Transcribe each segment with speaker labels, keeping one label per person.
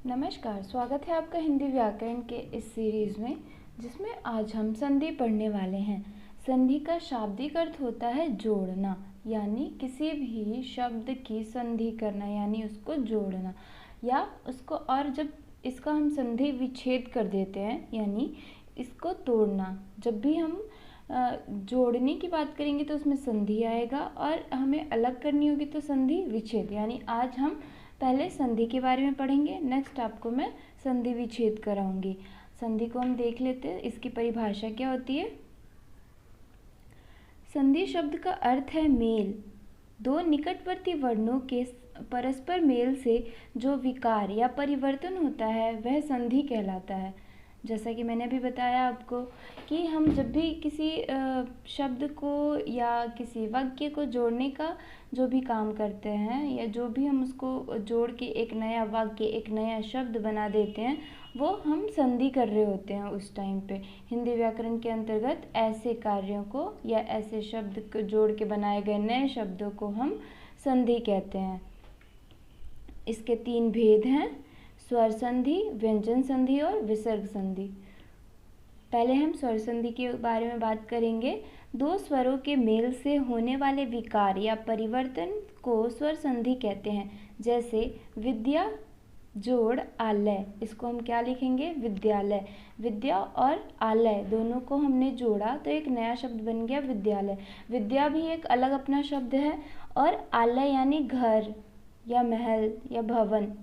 Speaker 1: नमस्कार, स्वागत है आपका हिंदी व्याकरण के इस सीरीज़ में, जिसमें आज हम संधि पढ़ने वाले हैं। संधि का शाब्दिक अर्थ होता है जोड़ना, यानी किसी भी शब्द की संधि करना, यानी उसको जोड़ना या उसको, और जब इसका हम संधि विच्छेद कर देते हैं यानी इसको तोड़ना। जब भी हम जोड़ने की बात करेंगे तो उसमें संधि आएगा, और हमें अलग करनी होगी तो संधि विच्छेद। यानी आज हम पहले संधि के बारे में पढ़ेंगे, नेक्स्ट आपको मैं संधि विच्छेद कराऊंगी। संधि को हम देख लेते हैं, इसकी परिभाषा क्या होती है। संधि शब्द का अर्थ है मेल। दो निकटवर्ती वर्णों के परस्पर मेल से जो विकार या परिवर्तन होता है वह संधि कहलाता है। जैसा कि मैंने अभी बताया आपको कि हम जब भी किसी शब्द को या किसी वाक्य को जोड़ने का जो भी काम करते हैं, या जो भी हम उसको जोड़ के एक नया वाक्य, एक नया शब्द बना देते हैं, वो हम संधि कर रहे होते हैं उस टाइम पे। हिंदी व्याकरण के अंतर्गत ऐसे कार्यों को या ऐसे शब्द को जोड़ के बनाए गए नए शब्दों को हम संधि कहते हैं। इसके 3 भेद हैं: स्वर संधि, व्यंजन संधि और विसर्ग संधि। पहले हम स्वर संधि के बारे में बात करेंगे। दो स्वरों के मेल से होने वाले विकार या परिवर्तन को स्वर संधि कहते हैं। जैसे विद्या जोड़ आलय, इसको हम क्या लिखेंगे? विद्यालय। विद्या और आलय दोनों को हमने जोड़ा तो एक नया शब्द बन गया विद्यालय। विद्या भी एक अलग अपना शब्द है, और आलय यानी घर या महल या भवन।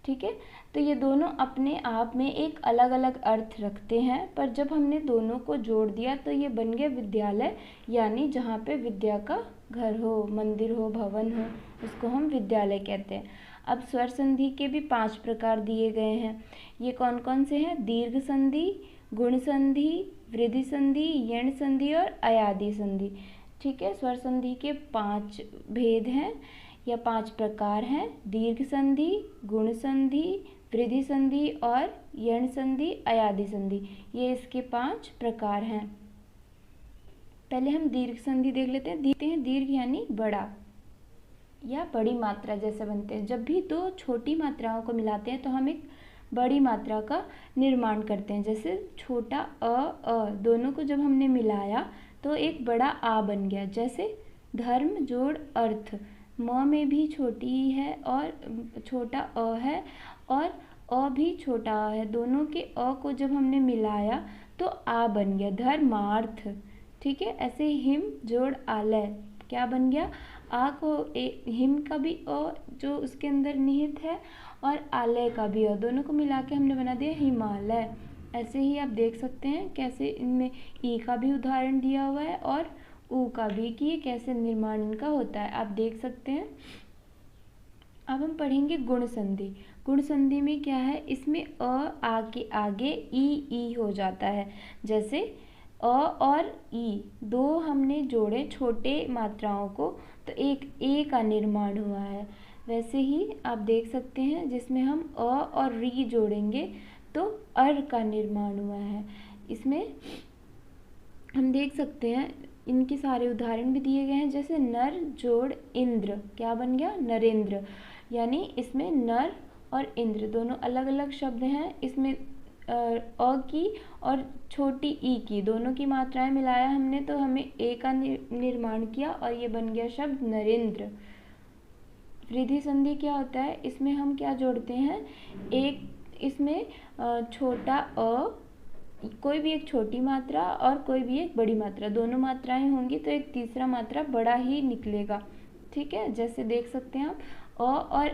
Speaker 1: ठीक है, तो ये दोनों अपने आप में एक अलग अलग अर्थ रखते हैं, पर जब हमने दोनों को जोड़ दिया तो ये बन गया विद्यालय, यानी जहाँ पे विद्या का घर हो, मंदिर हो, भवन हो, उसको हम विद्यालय कहते हैं। अब स्वर संधि के भी 5 प्रकार दिए गए हैं। ये कौन कौन से हैं? दीर्घ संधि, गुण संधि, वृद्धि संधि, यण संधि और अयादि संधि। ठीक है, स्वर संधि के 5 भेद हैं या 5 प्रकार हैं: दीर्घ संधि, गुण संधि, वृद्धि संधि और यण संधि, अयादि संधि। ये इसके 5 प्रकार हैं। पहले हम दीर्घ संधि देख लेते हैं। दीर्घ यानी बड़ा या बड़ी मात्रा जैसे बनते हैं। जब भी दो छोटी मात्राओं को मिलाते हैं तो हम एक बड़ी मात्रा का निर्माण करते हैं। जैसे छोटा अ दोनों को जब हमने मिलाया तो एक बड़ा आ बन गया। जैसे धर्म जोड़ अर्थ, म में भी छोटी ही है और छोटा अ है, और अ भी छोटा अ है। दोनों के अ को जब हमने मिलाया तो आ बन गया धर्मार्थ। ठीक है, ऐसे हिम जोड़ आलय क्या बन गया? आ को हिम का भी अ जो उसके अंदर निहित है, और आलय का भी अ, दोनों को मिला के हमने बना दिया हिमालय। ऐसे ही आप देख सकते हैं कैसे इनमें ई का भी उदाहरण दिया हुआ है और ऊ का भी, कि ये कैसे निर्माण इनका होता है, आप देख सकते हैं। अब हम पढ़ेंगे गुण संधि। गुण संधि में क्या है? इसमें अ आ के आगे ई हो जाता है। जैसे अ और ई दो हमने जोड़े छोटे मात्राओं को तो एक ए का निर्माण हुआ है। वैसे ही आप देख सकते हैं जिसमें हम अ और री जोड़ेंगे तो अर का निर्माण हुआ है। इसमें हम देख सकते हैं इनके सारे उदाहरण भी दिए गए हैं। जैसे नर जोड़ इंद्र क्या बन गया? नरेंद्र। यानी इसमें नर और इंद्र दोनों अलग अलग शब्द हैं। इसमें अ की और छोटी ई की दोनों की मात्राएं मिलाया हमने तो हमें ए का निर्माण किया और ये बन गया शब्द नरेंद्र। वृद्धि संधि क्या होता है? इसमें हम क्या जोड़ते हैं? एक इसमें छोटा अ, कोई भी एक छोटी मात्रा और कोई भी एक बड़ी मात्रा, दोनों मात्राएं होंगी तो एक तीसरा मात्रा बड़ा ही निकलेगा। ठीक है, जैसे देख सकते हैं आप अ और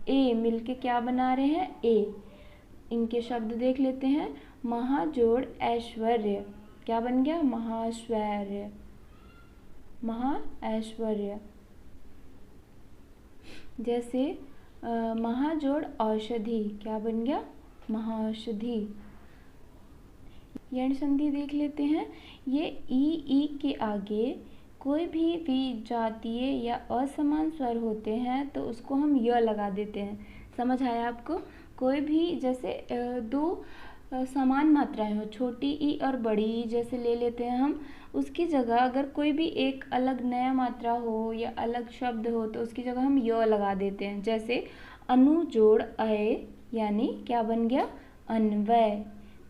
Speaker 1: ए मिलके क्या बना रहे हैं? ए। इनके शब्द देख लेते हैं। महाजोड़ ऐश्वर्य क्या बन गया? महाश्वर्य, महाऐश्वर्य। जैसे महाजोड़ औषधि क्या बन गया? महाऔषधि। यण संधि देख लेते हैं। ये ई के आगे कोई भी विजातीय या असमान स्वर होते हैं तो उसको हम य लगा देते हैं। समझ आया आपको? कोई भी जैसे दो समान मात्राएं हो, छोटी ई और बड़ी ई जैसे ले लेते हैं हम, उसकी जगह अगर कोई भी एक अलग नया मात्रा हो या अलग शब्द हो तो उसकी जगह हम य लगा देते हैं। जैसे अनु जोड़ अय यानी क्या बन गया, अन्वय।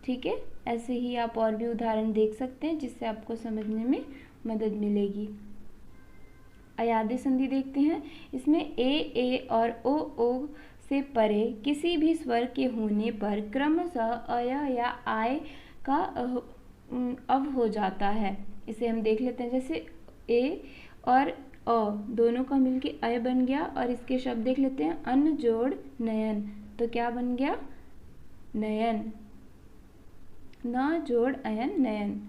Speaker 1: ठीक है, ऐसे ही आप और भी उदाहरण देख सकते हैं जिससे आपको समझने में मदद मिलेगी। अयादेय संधि देखते हैं। इसमें ए और ओ से परे किसी भी स्वर के होने पर क्रमशः अय या आय का अव हो जाता है। इसे हम देख लेते हैं। जैसे ए और अ दोनों का मिलके अय बन गया, और इसके शब्द देख लेते हैं, अन्न जोड़ नयन। तो क्या बन गया, नयन। न जोड़ अयन नयन।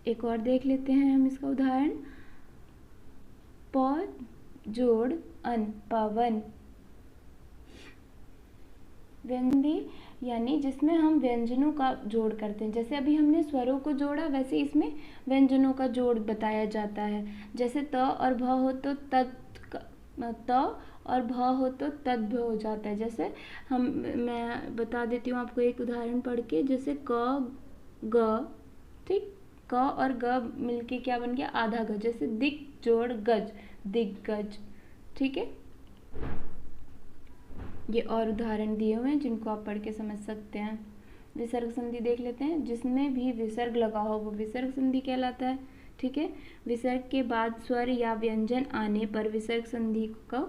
Speaker 1: एक और देख लेते हैं हम इसका उदाहरण। प जोड़ अन, पवन। व्यंजन यानी जिसमें हम व्यंजनों का जोड़ करते हैं। जैसे अभी हमने स्वरों को जोड़ा, वैसे इसमें व्यंजनों का जोड़ बताया जाता है। जैसे त और भ हो तो त और भ हो तो तद्भ हो जाता है। जैसे मैं बता देती हूँ आपको एक उदाहरण पढ़ के। जैसे क ग, ठीक, क और ग मिलके क्या बन गया, आधा ग। जैसे दिक जोड़ गज, दिग्गज। ठीक है, ये और उदाहरण दिए हुए हैं जिनको आप पढ़ के समझ सकते हैं। विसर्ग संधि देख लेते हैं। जिसमें भी विसर्ग लगा हो वो विसर्ग संधि कहलाता है। ठीक है, विसर्ग के बाद स्वर या व्यंजन आने पर विसर्ग संधि को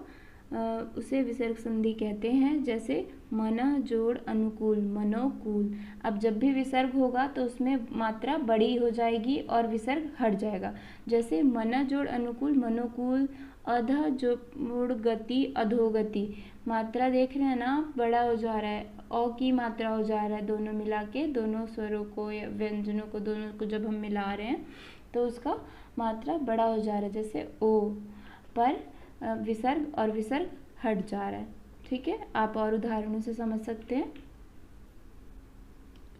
Speaker 1: उसे विसर्ग संधि कहते हैं। जैसे मन जोड़ अनुकूल, मनोकूल। अब जब भी विसर्ग होगा तो उसमें मात्रा बड़ी हो जाएगी और विसर्ग हट जाएगा। जैसे मन जोड़ अनुकूल, मनोकूल। अध जोड़ गति, अधोगति। मात्रा देख रहे हैं ना, बड़ा हो जा रहा है, अ की मात्रा हो जा रहा है। दोनों मिला के, दोनों स्वरों को या व्यंजनों को, दोनों को जब हम मिला रहे हैं तो उसका मात्रा बड़ा हो जा रहा है। जैसे ओ पर विसर्ग और विसर्ग हट जा रहा है। ठीक है, आप और उदाहरणों से समझ सकते हैं।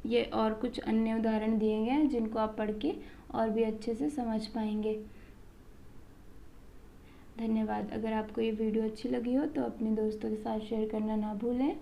Speaker 1: ये और कुछ अन्य उदाहरण दिए गए हैं जिनको आप पढ़ के और भी अच्छे से समझ पाएंगे। धन्यवाद। अगर आपको ये वीडियो अच्छी लगी हो तो अपने दोस्तों के साथ शेयर करना ना भूलें।